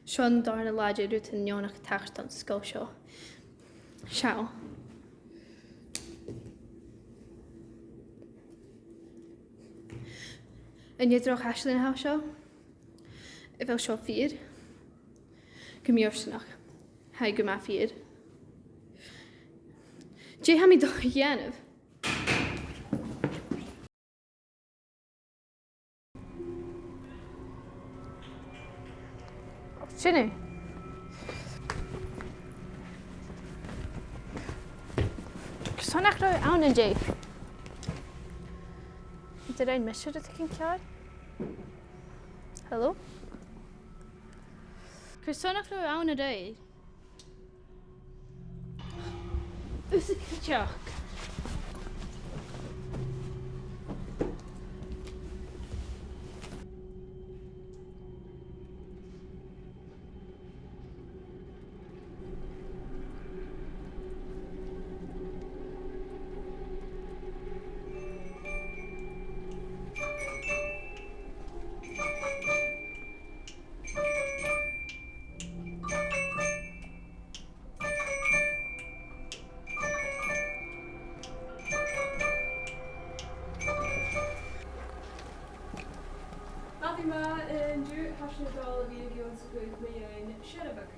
Sean darna láidir út in neonnach techt an sco seo. Seo. Yn ydroch Ashlyn haw seo. Y fel seo ffyr. Gymiorsynach. Hai gyma ffyr. Jay ham I do yenef. Shinny. Sonach ro awn yn Jay. Did I miss it at the card? Hello? Sonach ro awn y day. Who's the jock? Ma yn dŵr hashnod dal y fi yn sgwyd mae yn Sherabak.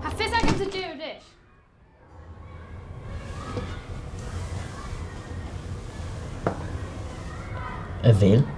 Hafis I come to do this. A veil?